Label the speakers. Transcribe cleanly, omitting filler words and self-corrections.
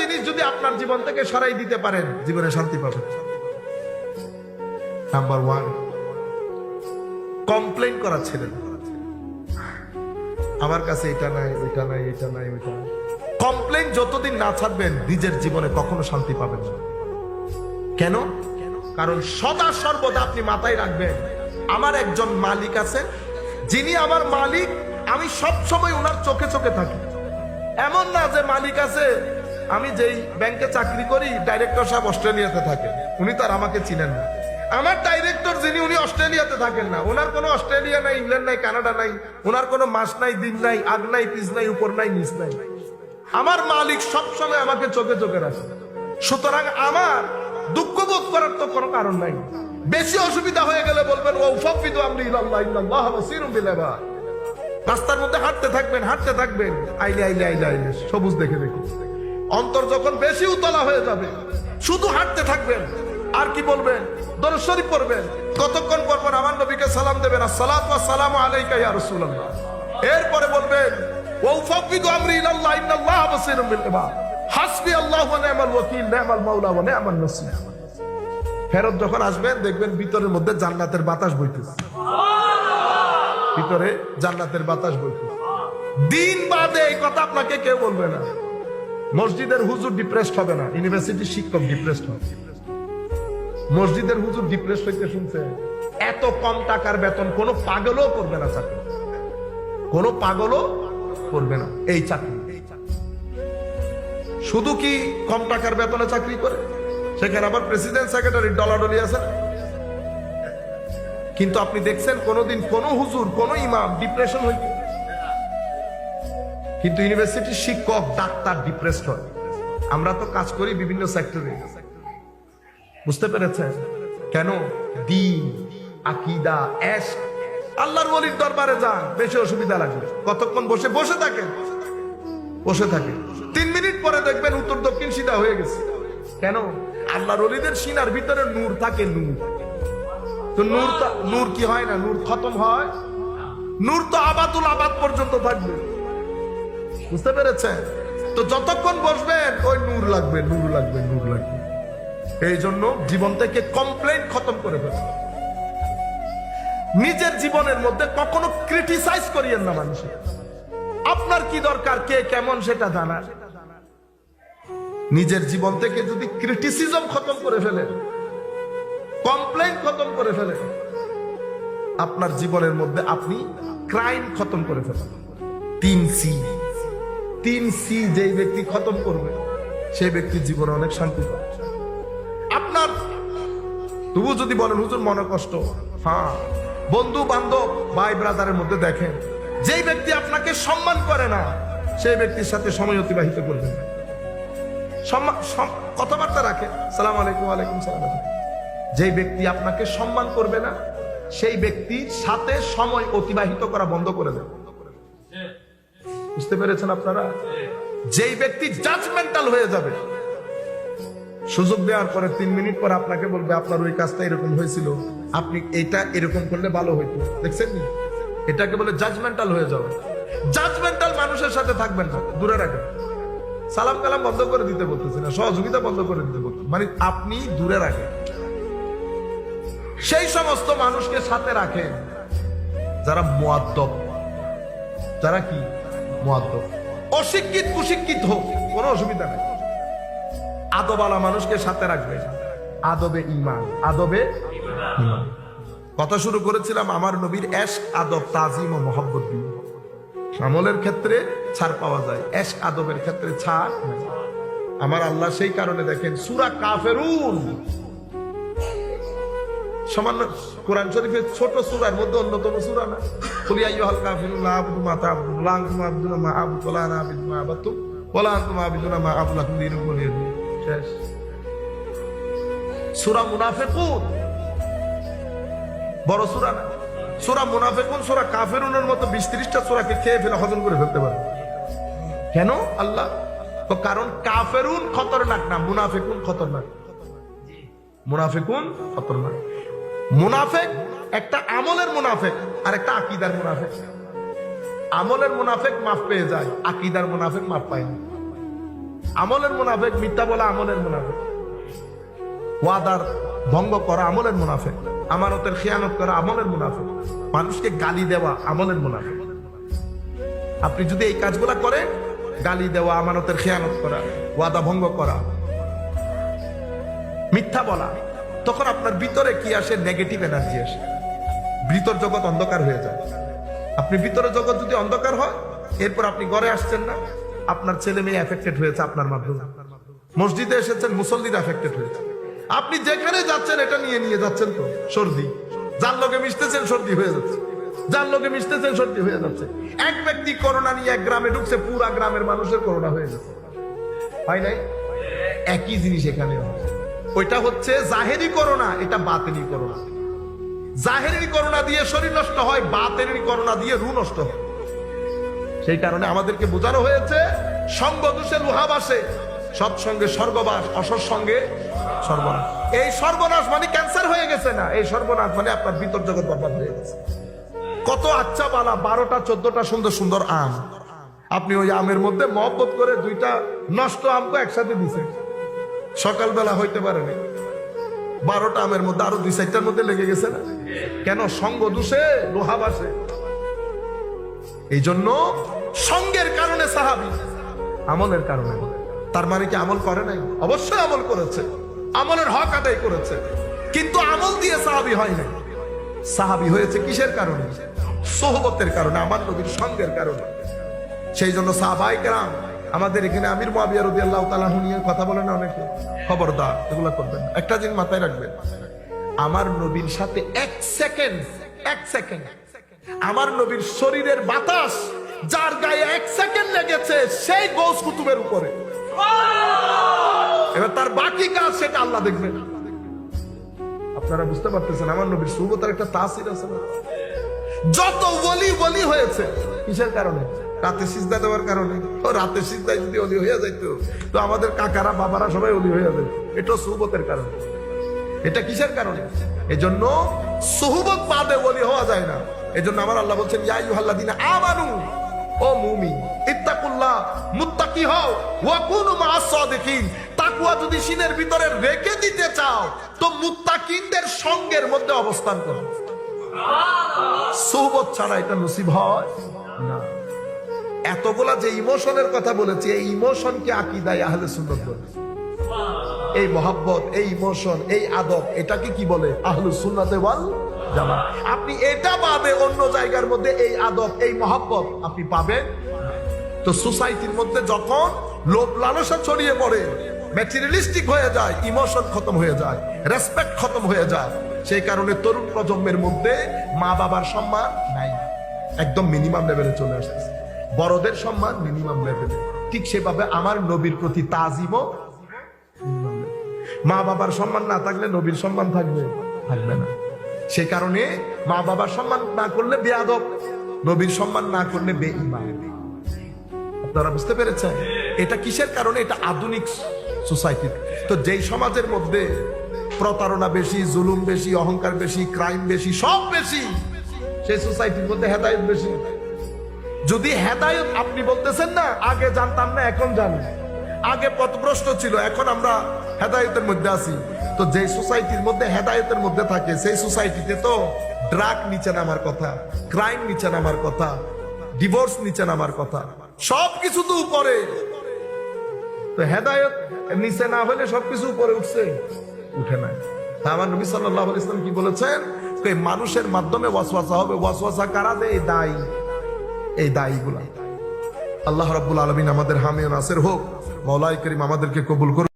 Speaker 1: জিনিস যদি আপনার জীবন থেকে সরাই দিতে পারেন, জীবনে শান্তি পাবেন। নাম্বার 1, কমপ্লেইন করা ছেড়ে দিন। আমার কাছে এটা নাই, ওইটা নাই, এটা নাই, ওইটা নাই। কমপ্লেইন যতদিন না ছাড়বেন, নিজের জীবনে কখনো শান্তি পাবেন না। কেন? কারণ সদা সর্বদা আপনি মাথায় রাখবেন, আমার একজন মালিক আছে, যিনি আমার মালিক, আমি সব সময় ওনার চোখে চোখে থাকি। এমন না যে মালিক আছে, আমি যেই ব্যাংকে চাকরি করি, ডাইরেক্টর সাহেব অস্ট্রেলিয়াতে থাকেন, উনি তো আর আমাকে চিনেন না। আমার ডাইরেক্টর যিনি, উনি অস্ট্রেলিয়াতে থাকেন না, ওনার কোনো অস্ট্রেলিয়া নাই, ইংল্যান্ড নাই, কানাডা নাই, ওনার কোনো মাস নাই, দিন নাই, আগ নাই, পিছ নাই, উপর নাই, নিচ নাই। আমার মালিক সবসময় আমাকে চোখে চোখে রাখে। সুতরাং আমার দুঃখ বোধ করার তো কোনো কারণ নাই। বেশি অসুবিধা হয়ে গেলে বলবেন ওয়াফাফিদু আমরি ইলাল্লাহ ইন্নাল্লাহা বাসীরুম বিল ইবাদ। রাস্তার মধ্যে হাঁটতে থাকবেন, হাঁটতে থাকবেন, আইলে আইলে আইলে আইলে সবুজ দেখে দেখে। অন্তর যখন বেশি উতলা হয়ে যাবে, শুধু হাঁটতে থাকবেন। আর কি বলবেন? দরুদ শরীফ পড়বেন। কতক্ষণ পর পর আমার নবীকে সালাম দেবেন, আসসালাতু ওয়াসসালামু আলাইকা ইয়া রাসূলুল্লাহ। এরপরে বলবেন ওয়াফাফিদু আমরি ইলাল্লাহ ইন্নাল্লাহা বাসীরুম বিল ইবাদ। হাসবি আল্লাহু ওয়া নি'মাল ওয়াকিল, নি'মাল মাওলা ওয়া নি'মান নাসির। ফেরত যখন আসবেন, দেখবেন ভিতরের মধ্যে জান্নাতের বাতাস বইতেছে। ভিতরে জান্নাতের বাতাস বইতেছে। দিন বাদে এই কথা আপনাকে কেউ বলবে না। মসজিদের হুজুর ডিপ্রেসড হবে না, ইউনিভার্সিটির শিক্ষক ডিপ্রেসড হবে। মসজিদের হুজুর ডিপ্রেসড হইতে শুনছে, এত কম টাকার বেতন কোনো পাগলও করবে না চাকরি, কোনো পাগলও করবে না এই চাকরি। শুধু কি কম টাকার বেতনে চাকরি করে, সেখানে আবার প্রেসিডেন্ট সেক্রেটারি ডলাডলি আছে। কিন্তু আপনি দেখছেন কোনদিন কোন হুজুর, কোন ইমাম ডিপ্রেশন হইতে? কিন্তু ইউনিভার্সিটির শিক্ষক, ডাক্তার ডিপ্রেসড হয়। আমরা তো কাজ করি বিভিন্ন সেক্টরে, বুঝতে পেরেছেন? কেন? দ্বীন, আকীদা, ইশক। আল্লাহর ওলির দরবারে যান, বেশি অসুবিধা লাগবে। কতক্ষণ বসে বসে থাকেন, বসে থাকেন, 3 মিনিট পরে দেখবেন উত্তর দক্ষিণ সিধা হয়ে গেছে। কেন? আল্লাহর ওলিদের সিনার ভিতরে নূর থাকে, নূর। তো নূর কি হয় না? নূর খতম হয়? নূর তো আবাদুল আবাদ পর্যন্ত থাকবে, বুঝতে পেরেছেন? তো যতক্ষণ বসবেন ওই নূর লাগবে, নূর লাগবে, নূর লাগবে। এই জন্য জীবন থেকে কমপ্লেইন খতম করে ফেলুন। নিজের জীবনের মধ্যে কখনো ক্রিটিসাইজ করিয়েন না মানুষের। আপনার কি দরকার, কে কেমন সেটা জানার। নিজের জীবন থেকে যদি ক্রিটিসিজম খতম করে ফেলেন, কমপ্লেইন খতম করে ফেলেন, আপনার জীবনের মধ্যে আপনি ক্রাইম খতম করে ফেলেন। 3C যেই ব্যক্তি খতম করবে, সেই ব্যক্তির জীবনে অনেক শান্তি পাবে। আপনার তবু যদি বলেন হুজুর মনে কষ্ট, হ্যাঁ, বন্ধু বান্ধব ভাই ব্রাদারের মধ্যে দেখেন, যেই ব্যক্তি আপনাকে সম্মান করে না, সেই ব্যক্তির সাথে সময় অতিবাহিত করবেন। কথাবার্তা রাখেন, সালাম আলাইকুম, ওয়ালাইকুম সালাম। যেই ব্যক্তি আপনাকে সম্মান করবে না, সেই ব্যক্তির সাথে সময় অতিবাহিত করা বন্ধ করে দেন। বুঝতে পেরেছেন আপনারা? যেই ব্যক্তি জাজমেন্টাল হয়ে যাবে, সুযোগ দেওয়ার পরে 3 মিনিট পর আপনাকে বলবে আপনার ওই কাজটা এরকম হয়েছিল, আপনি এটা এরকম করলে ভালো হইতো, দেখছেন? এটাকে বলে জাজমেন্টাল হয়ে যাবে। জাজমেন্টাল মানুষের সাথে থাকবেন না, দূরে রাখেন। সালাম কালাম বন্ধ করে দিতে বলতেছি না, সহযোগিতা বন্ধ করে দিতে বলতেছি, মানে আপনি দূরে রাখেন। সেই সমস্ত মানুষকে সাথে রাখেন যারা মুআদ্দব, যারা কি মুআদ্দব। অশিক্ষিত কুশিক্ষিত হোক, কোনো অসুবিধা নেই। আদবালা মানুষকে সাথে রাখবে। আদবে ঈমান, আদবে ঈমান। কথা শুরু করেছিলাম আমার নবীর ইশক, আদব, তাজিম ও মহব্বত দিয়ে। আমলের ক্ষেত্রে ছাড় পাওয়া যায়, ইশক আদবের ক্ষেত্রে ছাড় নেই। আমার আল্লাহ সেই কারণে দেখেন সূরা কাফেরুন, সামান্য কোরআন শরীফের ছোট সূরার মধ্যে অন্যতম সূরা না? কুল ইয়া আইয়ুহাল কাফিরুন লা আ'বুদু মা তা'বুদুন লা আনতুম আ'বুদুনা মা আ'বুদু ওয়া লা আনা আ'বুদু মা আ'বাদতুম ওয়া লা আনতুম আ'বুদুনা মা আ'বুদু লাকুম দীনুকুম ওয়ালিয়া দীন। শেষ। সূরা মুনাফিকুন বড় সূরা না? সূরা মুনাফিকুন সূরা কাফিরুনের মতো 20-30টা সূরাকে খেয়ে ফেলে হজম করে ফেলতে পারে। কেন? আল্লাহ তো কারণ কাফেরুন খতরনাক না, মুনাফিকুন খতরনাক। মুনাফিকুন খতরনাক। মুনাফিক একটা আমলের মুনাফিক আর একটা আকীদার মুনাফিক। আমলের মুনাফিক মাফ পেয়ে যায়, আকীদার মুনাফিক মাফ পায় না। আমলের মুনাফিক, মিথ্যা বলা আমলের মুনাফিক, ওয়াদার ভঙ্গ করা আমলের মুনাফিক, আমানতের খেয়ানত করা আমলের মুনাফিক, মানুষকে গালি দেওয়া আমলের মুনাফিক। আপনি যদি এই কাজগুলা করেন, গালি দেওয়া, আমানতের খেয়ানত করা, ওয়াদা ভঙ্গ করা, মিথ্যা বলা, তখন আপনার ভিতরে কি আসে? নেগেটিভ এনার্জি আসে, ভিতর জগৎ অন্ধকার হয়ে যায়। আপনি ভিতরে জগৎ যদি অন্ধকার হয়, এরপর আপনি ঘরে আসছেন না, আপনার ছেলে মেয়ে এফেক্টেড হয়েছে আপনার মাধ্যমে, মসজিদে এসেছেন মুসল্লিরা এফেক্টেড হয়েছে, আপনি যেখানে যাচ্ছেন এটা নিয়ে নিয়ে যাচ্ছেন, তো সর্দি, যার লোকে মিশতেছেন সর্দি হয়ে যাচ্ছে, যার লোকে মিশতেছেন সর্দি হয়ে যাচ্ছে। এক ব্যক্তি করোনা নিয়ে এক গ্রামে ঢুকছে, পুরা গ্রামের মানুষের করোনা হয়ে যাচ্ছে, হয় নাই? একই জিনিস এখানে, ওইটা হচ্ছে জাহেরি করোনা, এটা বাতেনি করোনা। জাহেরি করোনা দিয়ে শরীর নষ্ট হয়, বাতেনি করোনা দিয়ে রু নষ্ট হয়। সেই কারণে আমাদেরকে বোঝানো হয়েছে, সঙ্গ দোষে লুহাবাসে, সৎসঙ্গে স্বর্গবাস, অসৎসঙ্গে সর্বনাশ। এই সর্বনাশ মানে ক্যান্সার হয়ে গেছে না, এই সর্বনাশ মানে আপনার ভিতর জগৎ বরবাদ হয়ে গেছে। কত আচ্ছা বালা 12টা 14টা সুন্দর সুন্দর আম, আপনি ওই আমের মধ্যে মহব্বত করে 2টা নষ্ট আমকে একসাথে দিচ্ছেন, সকালবেলা হইতে পারে না, 12টা আমের মধ্যে আরো 2-4টার মধ্যে লেগে গেছে না, কেন? সঙ্গ দোষে লোহাবাসে। এই জন্য সঙ্গের কারণে সাহাবী, আমলের কারণে। তার মানে কি আমল করে নাই? অবশ্যই আমল করেছে, আমলের হক আদায় করেছে, কিন্তু আমল দিয়ে সাহাবী হয় নাই। সাহাবী হয়েছে কিসের কারণে? সোহবতের কারণে, আমার নবীর সঙ্গের কারণে। সেই জন্য সাহাবায়ে কেরাম, আমাদের এখানে আমির মুআবিয়া রাদিয়াল্লাহু তাআলা আনহু নিয়ে কথা বলে না অনেকে, খবরদার এগুলা করবেন না। একটা জিনিস মাথায় রাখবেন, আমার নবীর সাথে এক সেকেন্ড আমার নবীর শরীরের বাতাস যার গায়ে 1 সেকেন্ড লেগেছে, সেই গৌস কুতুবের উপরে। এবার তার বাকি কাজ সেটা আল্লাহ দেখবেন। আপনারা বুঝতে পারতেছেন, আমার নবীর সুবতার একটা তাসির আছে না? যত ওলি হয়েছে কিসের কারণে? রাতে সিজদা দেওয়ার কারণে। তো রাতে সিজদায় যদি ওলি হয়ে যাইতো, তো আমাদের কাকারা বাবারা সবাই ওলি হয়ে যেত। এটা সুবতের কারণে। এটা কিসের কারণে? এজন্য সুহবত বাদে ওলি হওয়া যায় না। এজন্য আমার আল্লাহ বলছেন, ইয়া আইয়ুহাল্লাযীনা আমানু, ও মুমিন, ইত্তাকুল্লাহ, মুত্তাকি হও, ওয়া কুনু মা'আস সাদিকিন। তাকওয়া যদি সিনের ভিতরে রেখে দিতে চাও, তো মুত্তাকিনদের সঙ্গের মধ্যে অবস্থান করো। সুহবত ছাড়া এটা নসিব হয় না। এতগুলা যে ইমোশনের কথা বলেছি, এই ইমোশনকে আকীদায়ে আহলে সুন্নাত বলে। এই মহব্বত, এই ইমোশন, এই আদব, এটাকে কি বলে? আহলুস সুন্নাতে ওয়াল জামাত। আপনি এটা বাদে অন্য জায়গার মধ্যে এই আদব, এই মহব্বত আপনি পাবেন। তো সোসাইটির মধ্যে যখন লোভ লালসা ছড়িয়ে পড়ে, ম্যাটেরিয়ালিস্টিক হয়ে যায়, ইমোশন খতম হয়ে যায়, রেসপেক্ট খতম হয়ে যায়, সেই কারণে তরুণ প্রজন্মের মধ্যে মা বাবার সম্মান নাই, একদম মিনিমাম লেভেলে চলে আসতেছে। বড়দের সম্মান মিনিমাম লেভেলে। ঠিক সেভাবে আমার নবীর প্রতি তাজিমও, মা বাবার সম্মান না থাকলে নবীর সম্মান থাকবে না। সেই কারণে মা বাবার সম্মান না করলে বেয়াদব, নবীর সম্মান না করলে বেঈমান। আপনারা বুঝতে পেরেছেন? এটা কিসের কারণে? এটা আধুনিক সোসাইটি। তো যেই সমাজের মধ্যে প্রতারণা বেশি, জুলুম বেশি, অহংকার বেশি, ক্রাইম বেশি, সব বেশি, সেই সোসাইটির মধ্যে হেদায়েত বেশি। যদি হেদায়েত, আপনি বলতেছেন না আগে জানতাম না এখন জানি, আগে পথভ্রষ্ট ছিল, এখন আমরা হেদায়েতের মধ্যে আছি। তো যে সোসাইটির মধ্যে হেদায়েতের মধ্যে থাকে, সেই সোসাইটিতে তো ড্রাগ নিচে নামার কথা, ক্রাইম নিচে নামার কথা, ডিভোর্স নিচে নামার কথা, সবকিছু তো উপরে। তো হেদায়েত নিচে না হলে সবকিছু উপরে উঠে না। তা আমার নবী সাল্লাল্লাহু আলাইহি ওয়াসাল্লাম কি বলেছেন? মানুষের মাধ্যমে ওয়াসওয়াসা হবে। ওয়াসওয়াসা কারা দেয়? এই দায়ীগুলা। আল্লাহ রাব্বুল আলামিন আমাদের হামি ও নাসির হোক। মাওলাই করিম আমাদেরকে কবুল করুন।